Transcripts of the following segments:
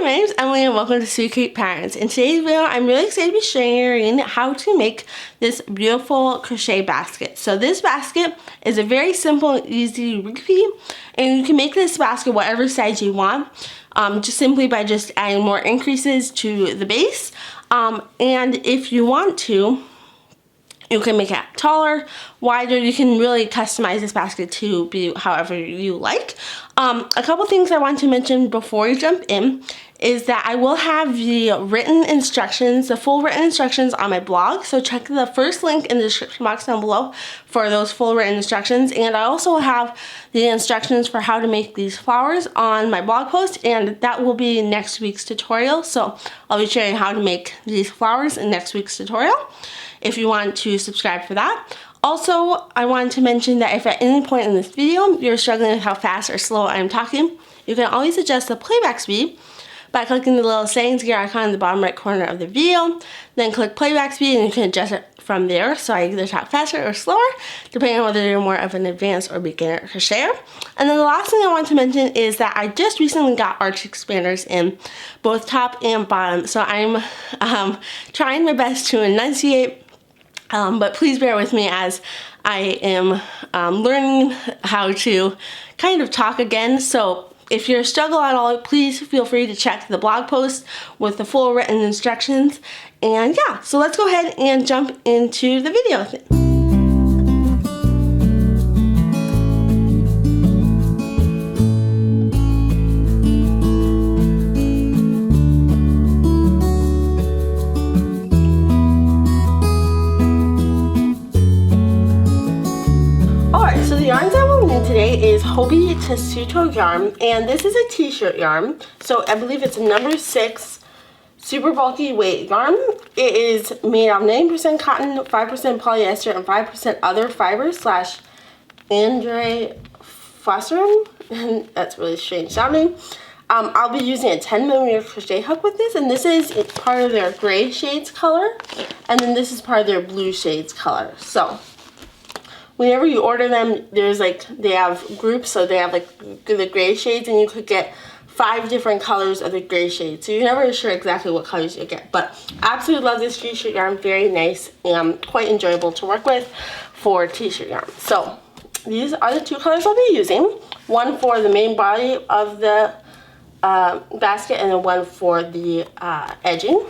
Hi, my name is Emily and welcome to Sweet Cake Patterns. In today's video, I'm really excited to be showing you how to make this beautiful crochet basket. So this basket is a very simple and easy repeat, and you can make this basket whatever size you want, just simply by just adding more increases to the base. And if you want to, you can make it taller, wider. You can really customize this basket to be however you like. A couple things I want to mention before you jump in is that I will have the written instructions, the full written instructions on my blog. So check the first link in the description box down below for those full written instructions. And I also have the instructions for how to make these flowers on my blog post, and that will be next week's tutorial. So I'll be sharing how to make these flowers in next week's tutorial, if you want to subscribe for that. Also, I wanted to mention that if at any point in this video you're struggling with how fast or slow I'm talking, you can always adjust the playback speed by clicking the little settings gear icon in the bottom right corner of the video. Then click playback speed and you can adjust it from there, so I either talk faster or slower, depending on whether you're more of an advanced or beginner crocheter. And then the last thing I want to mention is that I just recently got arch expanders in both top and bottom, so I'm trying my best to enunciate. But please bear with me as I am learning how to kind of talk again. So if you're a struggle at all, please feel free to check the blog post with the full written instructions. And yeah, so let's go ahead and jump into the video. So the yarns I will need today is Hobie Tessuto yarn, and this is a t-shirt yarn. So I believe it's a number 6 super bulky weight yarn. It is made of 90% cotton, 5% polyester, and 5% other fibers / Andre Fosserum. That's really strange sounding. I'll be using a 10mm crochet hook with this, and this is part of their gray shades color, and then this is part of their blue shades color. So whenever you order them, there's they have groups, so they have the gray shades, and you could get 5 different colors of the gray shades. So you're never sure exactly what colors you get. But absolutely love this t-shirt yarn, very nice and quite enjoyable to work with for t-shirt yarn. So these are the 2 colors I'll be using. One for the main body of the basket, and then one for the edging.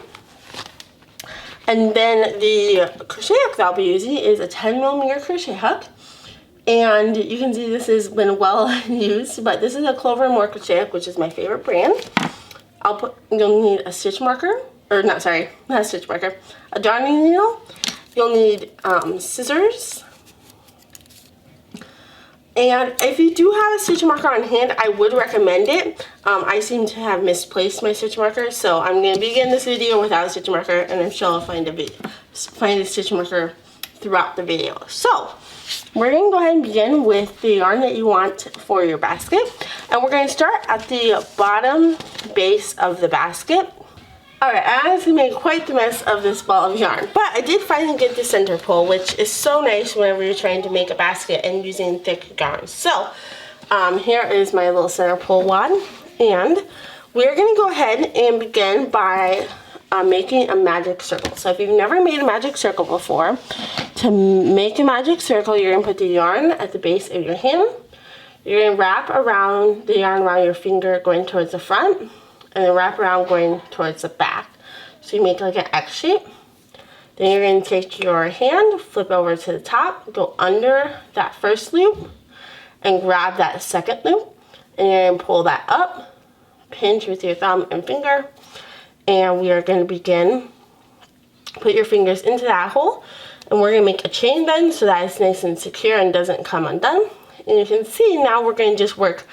And then the crochet hook that I'll be using is a 10mm crochet hook. And you can see this has been well used, but this is a Clover & More crochet hook, which is my favorite brand. You'll need a stitch marker, or not a stitch marker, a darning needle. You'll need scissors. And if you do have a stitch marker on hand, I would recommend it. I seem to have misplaced my stitch marker, so I'm going to begin this video without a stitch marker, and I'm sure I'll find a stitch marker throughout the video. So we're going to go ahead and begin with the yarn that you want for your basket, and we're going to start at the bottom base of the basket. Alright, I honestly made quite the mess of this ball of yarn, but I did finally get the center pull, which is so nice whenever you're trying to make a basket and using thick yarn. So here is my little center pull wad, and we're going to go ahead and begin by making a magic circle. So if you've never made a magic circle before, to make a magic circle, you're going to put the yarn at the base of your hand. You're going to wrap around the yarn around your finger going towards the front, and then wrap around going towards the back. So you make like an X shape. Then you're going to take your hand, flip over to the top, go under that first loop, and grab that second loop. And you're going to pull that up, pinch with your thumb and finger, and we are going to begin. Put your fingers into that hole, and we're going to make a chain then so that it's nice and secure and doesn't come undone. And you can see now we're going to just work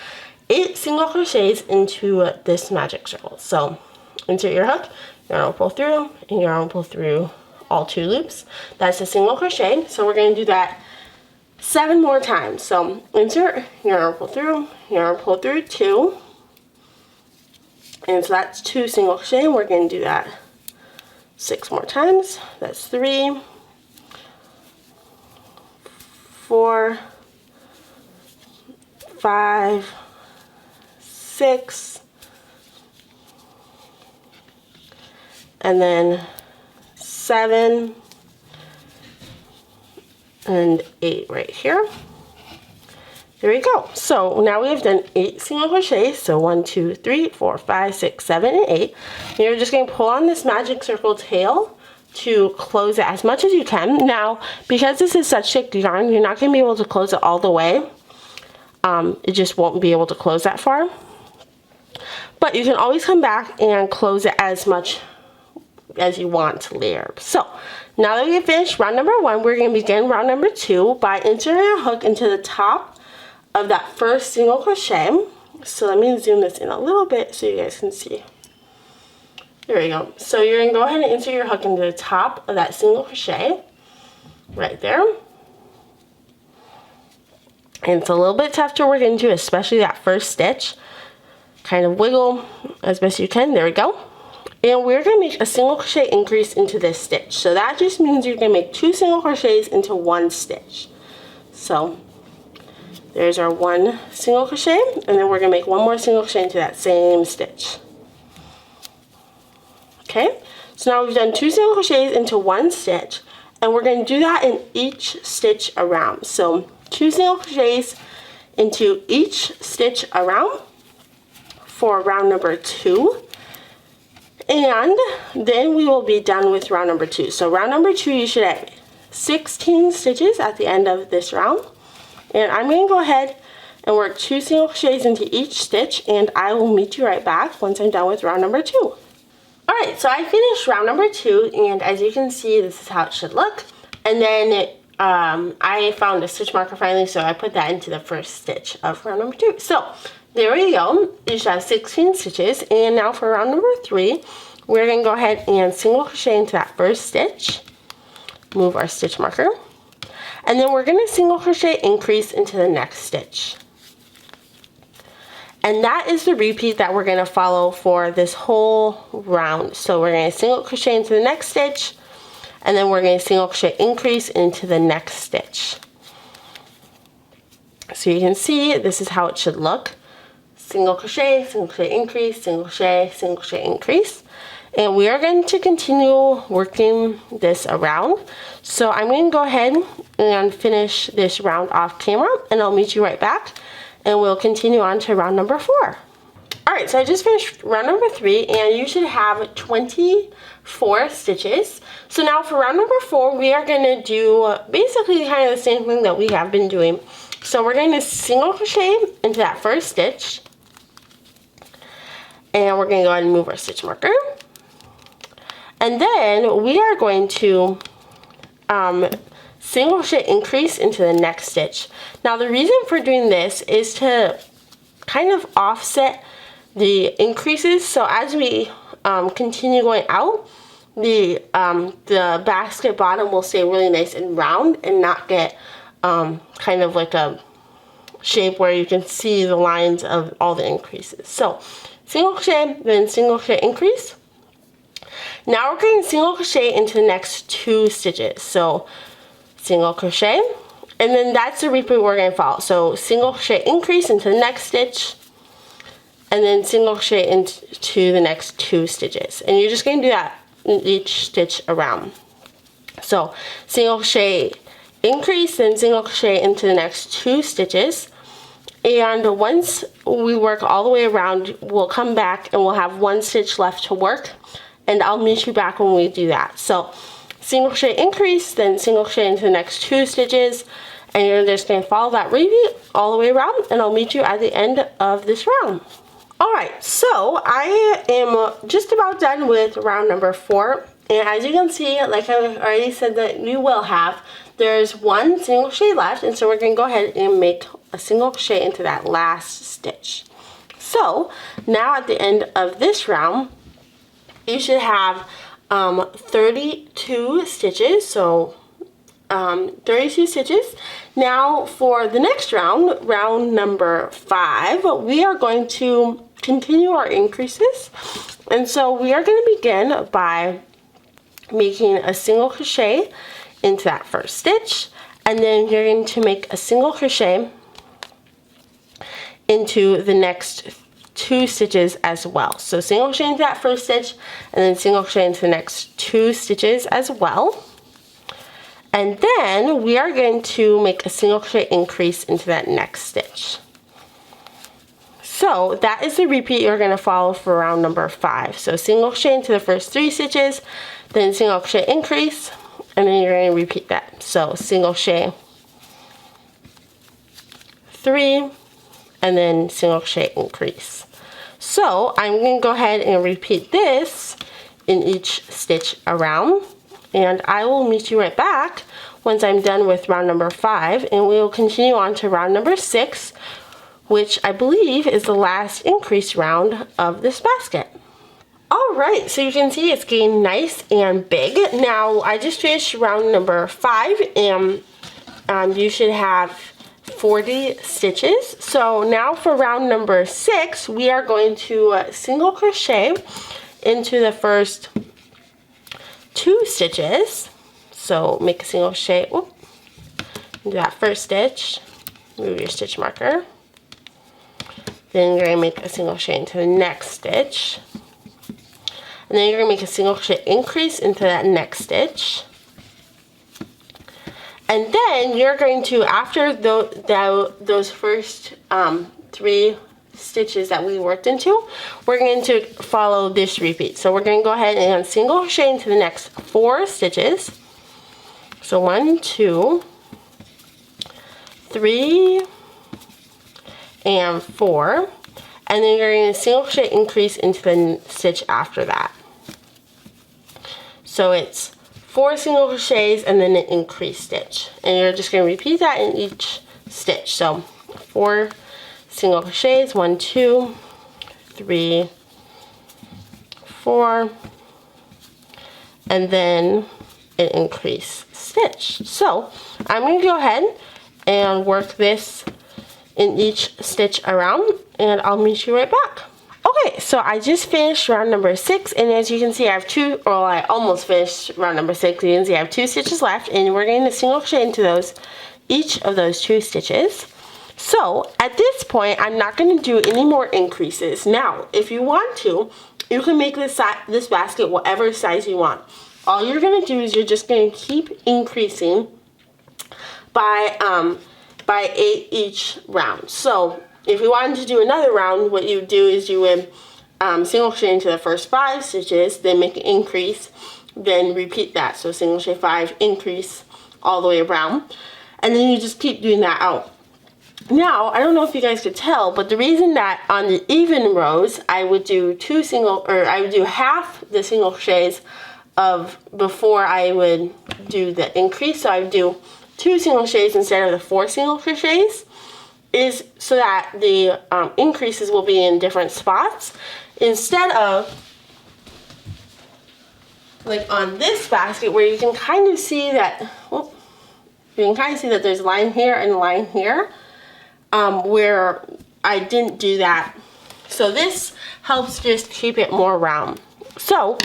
8 single crochets into this magic circle. So insert your hook, yarn will pull through, and yarn will pull through all 2 loops. That's a single crochet. So we're going to do that 7 more times. So insert, yarn will pull through 2, and so that's 2 single crochet. We're going to do that 6 more times. That's 3, 4, 5, 6, and then 7 and 8 right here. There we go. So now we have done 8 single crochets. So 1, 2, 3, 4, 5, 6, 7, and 8. And you're just going to pull on this magic circle tail to close it as much as you can. Now, because this is such thick yarn, you're not going to be able to close it all the way. It just won't be able to close that far. But you can always come back and close it as much as you want later. So now that we have finished round number 1, we're going to begin round number 2 by inserting a hook into the top of that first single crochet. So let me zoom this in a little bit so you guys can see. There we go. So you're going to go ahead and insert your hook into the top of that single crochet right there. And it's a little bit tough to work into, especially that first stitch. Kind of wiggle as best you can. There we go. And we're going to make a single crochet increase into this stitch. So that just means you're going to make 2 single crochets into 1 stitch. So there's our 1 single crochet, and then we're going to make 1 more single crochet into that same stitch. Okay, so now we've done 2 single crochets into 1 stitch, and we're going to do that in each stitch around. So 2 single crochets into each stitch around for round number 2, and then we will be done with round number 2. So round number 2, you should have 16 stitches at the end of this round. And I'm going to go ahead and work 2 single crochets into each stitch, and I will meet you right back once I'm done with round number 2. Alright, so I finished round number 2, and as you can see, this is how it should look. And then I found a stitch marker finally, so I put that into the first stitch of round number 2. So there we go. You should have 16 stitches, and now for round number 3, we're going to go ahead and single crochet into that first stitch. Move our stitch marker. And then we're going to single crochet increase into the next stitch. And that is the repeat that we're going to follow for this whole round. So we're going to single crochet into the next stitch, and then we're going to single crochet increase into the next stitch. So you can see this is how it should look. Single crochet increase, single crochet increase. And we are going to continue working this around. So I'm going to go ahead and finish this round off camera, and I'll meet you right back, and we'll continue on to round number 4. Alright, so I just finished round number 3, and you should have 24 stitches. So now for round number 4, we are going to do basically kind of the same thing that we have been doing. So we're going to single crochet into that first stitch, and we're going to go ahead and move our stitch marker. And then we are going to single crochet increase into the next stitch. Now the reason for doing this is to kind of offset the increases. So as we continue going out, the basket bottom will stay really nice and round and not get kind of like a shape where you can see the lines of all the increases. So single crochet, then single crochet increase. Now we're going to single crochet into the next 2 stitches. So single crochet, and then that's the repeat we're going to follow. So single crochet increase into the next stitch, and then single crochet into the next 2 stitches. And you're just going to do that in each stitch around. So single crochet increase, then single crochet into the next 2 stitches. And once we work all the way around, we'll come back and we'll have 1 stitch left to work. And I'll meet you back when we do that. So single crochet increase, then single crochet into the next 2 stitches, and you're just going to follow that repeat all the way around, and I'll meet you at the end of this round. Alright, so I am just about done with round number 4, and as you can see, like I already said that you will have, there's 1 single crochet left, and so we're going to go ahead and make a single crochet into that last stitch. So now at the end of this round, you should have 32 stitches, so 32 stitches. Now for the next round, round number 5, we are going to continue our increases. And so we are going to begin by making a single crochet into that first stitch, and then you're going to make a single crochet into the next 2 stitches as well. So single crochet into that first stitch and then single crochet into the next 2 stitches as well. And then we are going to make a single crochet increase into that next stitch. So that is the repeat you're going to follow for round number 5. So single crochet into the first 3 stitches, then single crochet increase, and then you're going to repeat that. So single crochet 3, and then single crochet increase. So I'm going to go ahead and repeat this in each stitch around, and I will meet you right back once I'm done with round number 5, and we will continue on to round number 6, which I believe is the last increase round of this basket. Alright, so you can see it's getting nice and big. Now I just finished round number 5, and you should have 40 stitches. So now for round number 6, we are going to single crochet into the first 2 stitches. So make a single crochet into that first stitch, move your stitch marker. Then you're going to make a single crochet into the next stitch. And then you're going to make a single crochet increase into that next stitch. And then you're going to, after those first 3 stitches that we worked into, we're going to follow this repeat. So we're going to go ahead and single crochet into the next 4 stitches. So 1, 2, 3, and 4, and then you're going to single crochet increase into the stitch after that. So it's 4 single crochets and then an increase stitch, and you're just going to repeat that in each stitch. So 4 single crochets, 1, 2, 3, 4, and then an increase stitch. So I'm going to go ahead and work this in each stitch around, and I'll meet you right back. Okay, so I just finished round number 6, and as you can see, I have I almost finished round number 6. You can see I have 2 stitches left, and we're going to single crochet into each of those 2 stitches. So at this point, I'm not going to do any more increases. Now, if you want to, you can make this basket whatever size you want. All you're going to do is you're just going to keep increasing by 8 each round. So if you wanted to do another round, what you would do is you would single crochet into the first 5 stitches, then make an increase, then repeat that. So single crochet 5, increase all the way around, and then you just keep doing that out. Now, I don't know if you guys could tell, but the reason that on the even rows, I would do half the single crochets of before I would do the increase. So I would do 2 single crochets instead of the 4 single crochets, is so that the increases will be in different spots instead of like on this basket where you can kind of see that there's a line here and a line here where I didn't do that. So this helps just keep it more round. So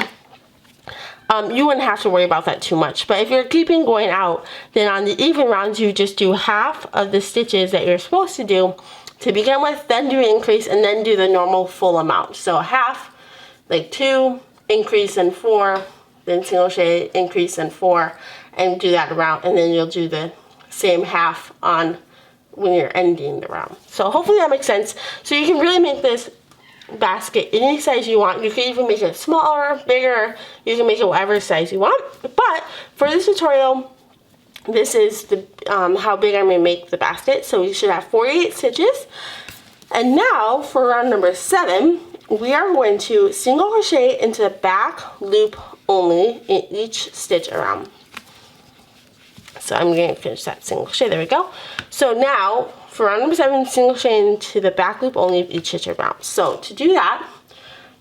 you wouldn't have to worry about that too much. But if you're keeping going out, then on the even rounds, you just do half of the stitches that you're supposed to do to begin with, then do an increase, and then do the normal full amount. So half, like 2, increase and 4, then single crochet, increase and 4, and do that around, and then you'll do the same half on when you're ending the round. So hopefully that makes sense. So you can really make this basket any size you want. You can even make it smaller, bigger. You can make it whatever size you want. But for this tutorial, this is the how big I'm going to make the basket. So we should have 48 stitches. And now for round number 7, we are going to single crochet into the back loop only in each stitch around. So I'm going to finish that single crochet. There we go. So now for round number 7, single crochet into the back loop only of each stitch around. So to do that,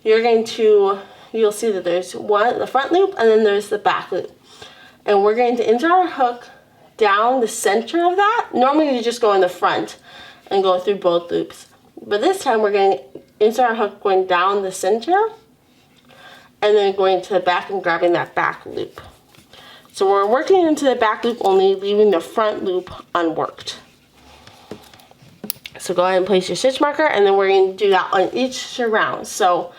you'll see that there's the front loop and then there's the back loop. And we're going to insert our hook down the center of that. Normally you just go in the front and go through both loops. But this time we're going to insert our hook going down the center and then going to the back and grabbing that back loop. So we're working into the back loop only, leaving the front loop unworked. So go ahead and place your stitch marker, and then we're going to do that on each round. So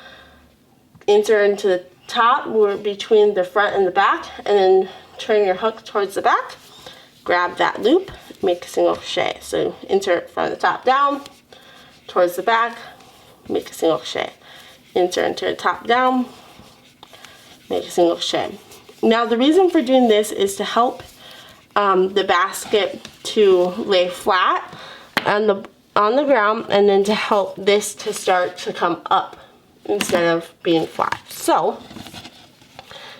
insert into the top, we're between the front and the back, and then turn your hook towards the back, grab that loop, make a single crochet. So insert from the top down, towards the back, make a single crochet. Insert into the top down, make a single crochet. Now the reason for doing this is to help the basket to lay flat on the ground, and then to help this to start to come up instead of being flat. So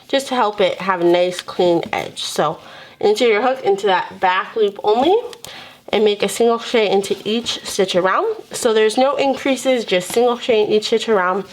just to help it have a nice clean edge. So insert your hook into that back loop only, and make a single crochet into each stitch around. So there's no increases, just single crochet in each stitch around.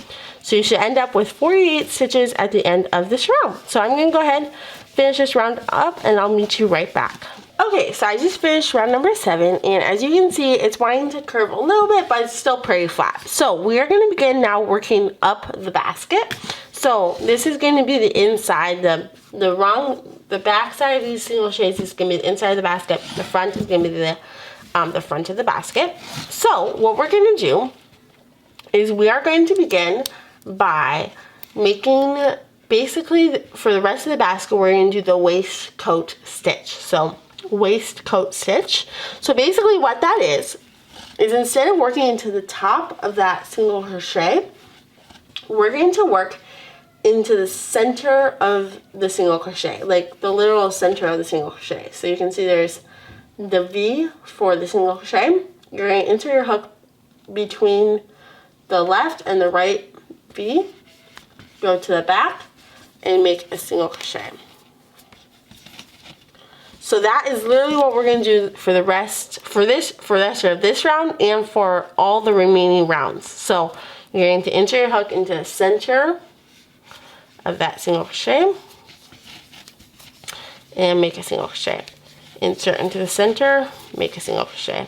So you should end up with 48 stitches at the end of this round. So I'm going to go ahead, finish this round up, and I'll meet you right back. Okay, so I just finished round number 7, and as you can see, it's wanting to curve a little bit, but it's still pretty flat. So we are going to begin now working up the basket. So this is going to be the inside, the back side of these single crochets is going to be the inside of the basket. The front is going to be the front of the basket. So what we're going to do is we are going to begin by making, basically for the rest of the basket, we're going to do the waistcoat stitch. So waistcoat stitch. So basically what that is instead of working into the top of that single crochet, we're going to work into the center of the single crochet, like the literal center of the single crochet. So you can see there's the V for the single crochet. You're going to insert your hook between the left and the right V, go to the back, and make a single crochet. So that is literally what we're going to do for the rest of this round and for all the remaining rounds. So you're going to insert your hook into the center of that single crochet and make a single crochet. Insert into the center, make a single crochet.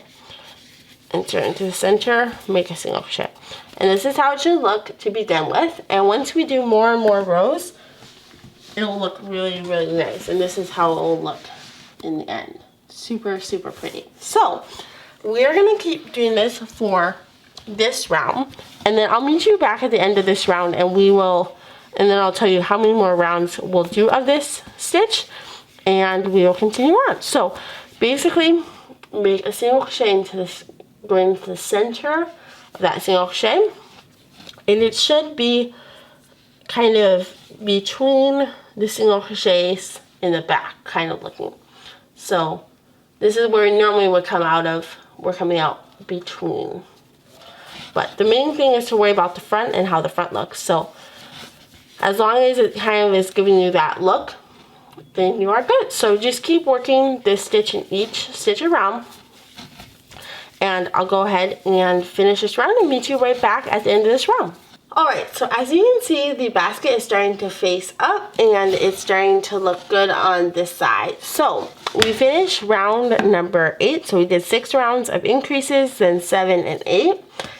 Insert into the center, make a single crochet. And this is how it should look to begin with. And once we do more and more rows, it'll look really, really nice. And this is how it will look in the end. Super, super pretty. So we're going to keep doing this for this round, and then I'll meet you back at the end of this round, and then I'll tell you how many more rounds we'll do of this stitch, and we will continue on. So basically, make a single crochet into this, going into the center of that single crochet, and it should be kind of between the single crochets in the back, kind of looking. So this is where we normally would come out of. We're coming out between. But the main thing is to worry about the front and how the front looks. So as long as it kind of is giving you that look, then you are good. So just keep working this stitch in each stitch around. And I'll go ahead and finish this round and meet you right back at the end of this round. Alright, so as you can see, the basket is starting to face up and it's starting to look good on this side. So we finished round number 8. So we did 6 rounds of increases, then 7 and 8.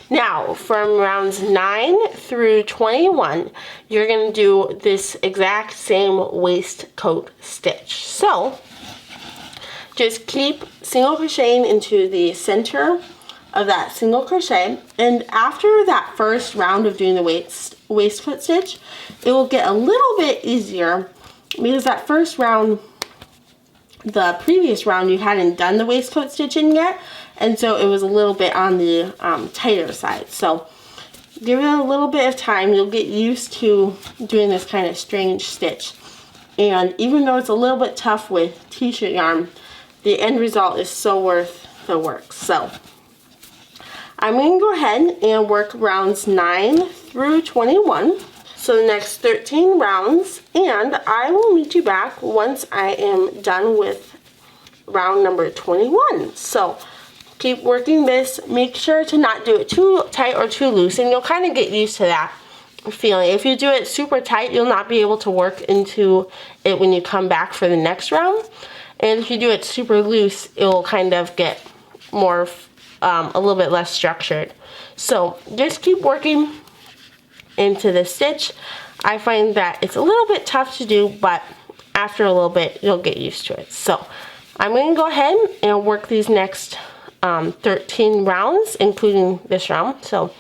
Now, from rounds 9 through 21, you're going to do this exact same waistcoat stitch. So just keep single crocheting into the center of that single crochet, and after that first round of doing the waistcoat stitch, it will get a little bit easier because that first round, the previous round, you hadn't done the waistcoat stitching yet, and so it was a little bit on the tighter side. So give it a little bit of time. You'll get used to doing this kind of strange stitch, and even though it's a little bit tough with t-shirt yarn, the end result is so worth the work. So I'm going to go ahead and work rounds 9 through 21, so the next 13 rounds, and I will meet you back once I am done with round number 21. So keep working this. Make sure to not do it too tight or too loose, and you'll kind of get used to that feeling. If you do it super tight, you'll not be able to work into it when you come back for the next round, and if you do it super loose, it will kind of get more a little bit less structured. So just keep working into the stitch. I find that it's a little bit tough to do, but after a little bit you'll get used to it. So I'm going to go ahead and work these next 13 rounds, including this round. So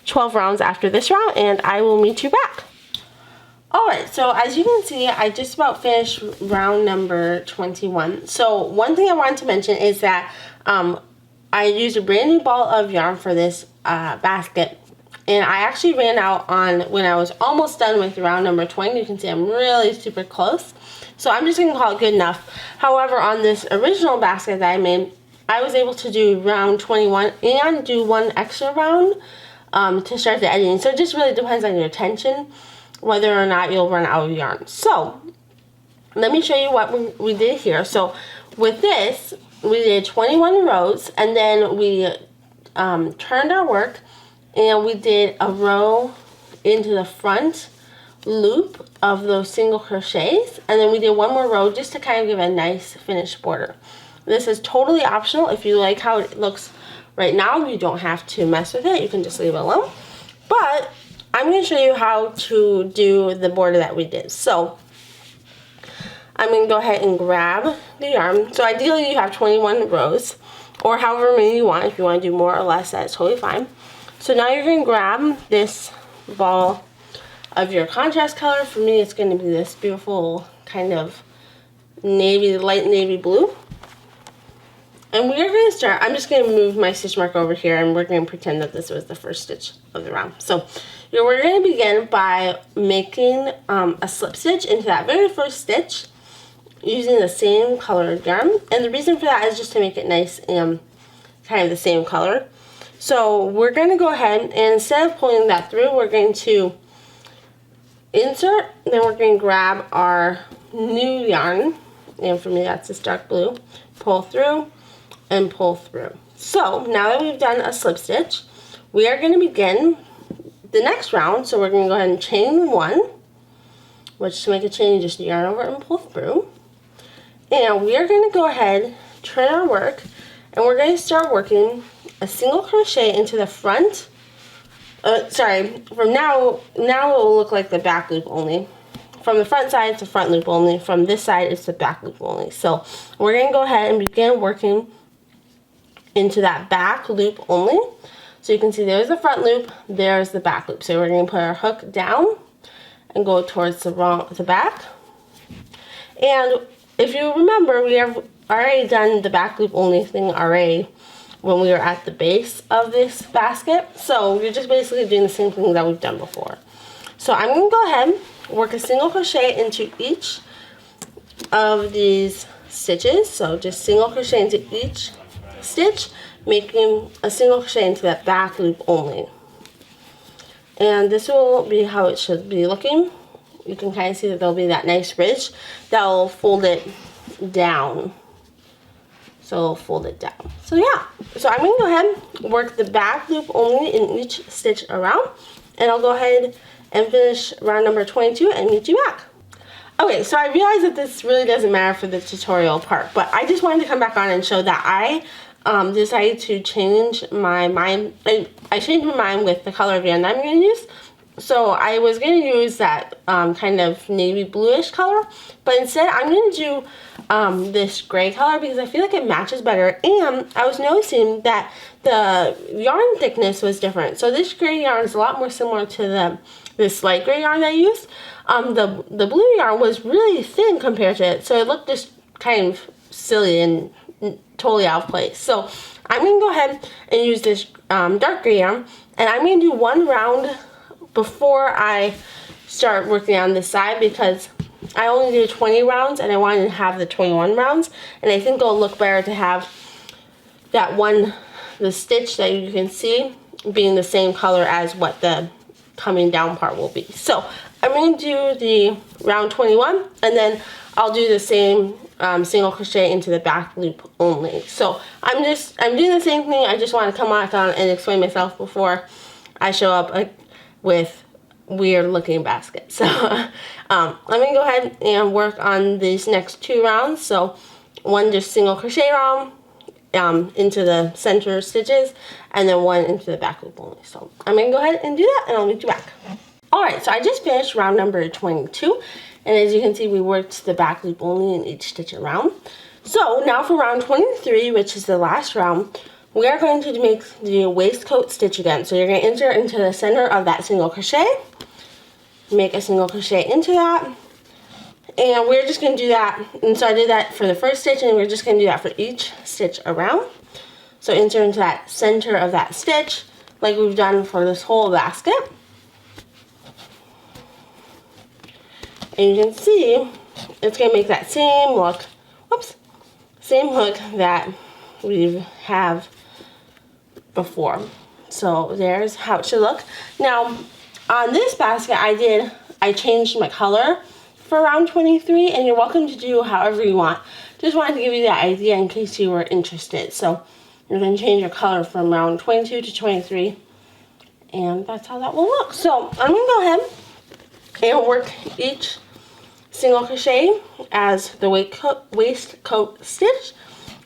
12 rounds after this round, and I will meet you back. Alright, so as you can see, I just about finished round number 21. So one thing I wanted to mention is that I used a brand new ball of yarn for this basket. And I actually ran out on when I was almost done with round number 20. You can see I'm really super close. So I'm just going to call it good enough. However, on this original basket that I made, I was able to do round 21 and do one extra round to start the editing. So it just really depends on your attention, whether or not you'll run out of yarn. So let me show you what we did here. So with this, we did 21 rows, and then we turned our work, and we did a row into the front loop of those single crochets, and then we did one more row just to kind of give a nice finished border. This is totally optional. If you like how it looks right now, you don't have to mess with it. You can just leave it alone. But I'm going to show you how to do the border that we did. So I'm going to go ahead and grab the yarn. So ideally you have 21 rows, or however many you want. If you want to do more or less, that's totally fine. So now you're going to grab this ball of your contrast color. For me, it's going to be this beautiful kind of navy, light navy blue. And we are going to start, I'm just going to move my stitch marker over here, and we're going to pretend that this was the first stitch of the round. So we're going to begin by making a slip stitch into that very first stitch using the same colored yarn. And the reason for that is just to make it nice and kind of the same color. So we're going to go ahead, and instead of pulling that through, we're going to insert, then we're going to grab our new yarn, and for me that's this dark blue, pull through and pull through. So now that we've done a slip stitch, we are going to begin the next round. So we're going to go ahead and chain one, which to make a chain, just yarn over and pull through. And we are going to go ahead, turn our work, and we're going to start working a single crochet into the front. From now it will look like the back loop only. From the front side, it's the front loop only. From this side, it's the back loop only. So we're going to go ahead and begin working into that back loop only. So you can see there's the front loop, there's the back loop. So we're going to put our hook down and go towards the back. And if you remember, we have already done the back loop only thing already when we were at the base of this basket. So we're just basically doing the same thing that we've done before. So I'm going to go ahead, work a single crochet into each of these stitches. So just single crochet into each stitch, making a single crochet into that back loop only. And this will be how it should be looking. You can kind of see that there'll be that nice ridge that will fold it down. So fold it down. So yeah, so I'm going to go ahead and work the back loop only in each stitch around, and I'll go ahead and finish round number 22 and meet you back. Okay, so I realize that this really doesn't matter for the tutorial part, but I just wanted to come back on and show that I decided to change my mind. I changed my mind with the color of yarn that I'm going to use. So I was going to use that kind of navy bluish color, but instead I'm going to do this gray color because I feel like it matches better. And I was noticing that the yarn thickness was different. So this gray yarn is a lot more similar to this light gray yarn I used. The blue yarn was really thin compared to it, so it looked just kind of silly and totally out of place. So I'm going to go ahead and use this dark gray yarn, and I'm going to do one round before I start working on this side because I only did 20 rounds and I wanted to have the 21 rounds, and I think it'll look better to have that the stitch that you can see being the same color as what the coming down part will be. So I'm going to do the round 21, and then I'll do the same single crochet into the back loop only. So I'm doing the same thing. I just want to come back on and explain myself before I show up with weird looking baskets. So let me go ahead and work on these next 2 rounds. So one just single crochet round into the center stitches, and then one into the back loop only. So I'm going to go ahead and do that, and I'll meet you back. Alright, so I just finished round number 22, and as you can see, we worked the back loop only in each stitch around. So now for round 23, which is the last round, we are going to make the waistcoat stitch again. So you're going to insert into the center of that single crochet, make a single crochet into that, and we're just going to do that. And so I did that for the first stitch, and we're just going to do that for each stitch around. So insert into that center of that stitch like we've done for this whole basket. And you can see it's going to make that same look, same hook that we have before. So there's how it should look. Now on this basket I changed my color for round 23, and you're welcome to do however you want. Just wanted to give you that idea in case you were interested. So you're going to change your color from round 22 to 23, and that's how that will look. So I'm going to go ahead and work each single crochet as the waistcoat stitch,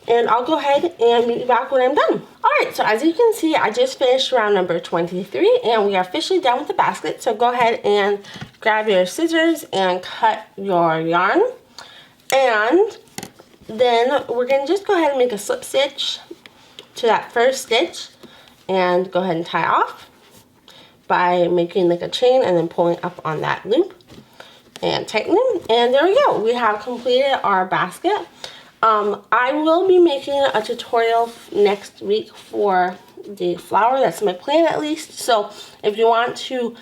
and I'll go ahead and meet you back when I'm done. Alright, so as you can see, I just finished round number 23, and we are officially done with the basket. So go ahead and grab your scissors and cut your yarn, and then we're going to just go ahead and make a slip stitch to that first stitch, and go ahead and tie off by making like a chain and then pulling up on that loop and tightening, and there we go. We have completed our basket. I will be making a tutorial next week for the flower. That's my plan, at least. So if you want to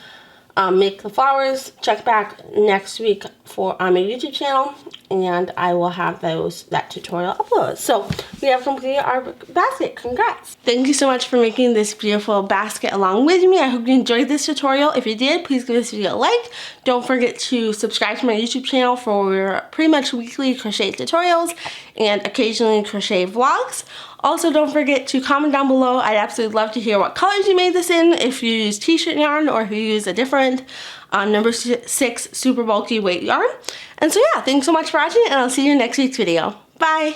make the flowers, check back next week on my YouTube channel, and I will have that tutorial uploaded. So we have completed our basket. Congrats! Thank you so much for making this beautiful basket along with me. I hope you enjoyed this tutorial. If you did, please give this video a like. Don't forget to subscribe to my YouTube channel for pretty much weekly crochet tutorials and occasionally crochet vlogs. Also, don't forget to comment down below. I'd absolutely love to hear what colors you made this in, if you use t-shirt yarn or if you use a different number 6 super bulky weight yarn. And so yeah, thanks so much for watching, and I'll see you in next week's video. Bye!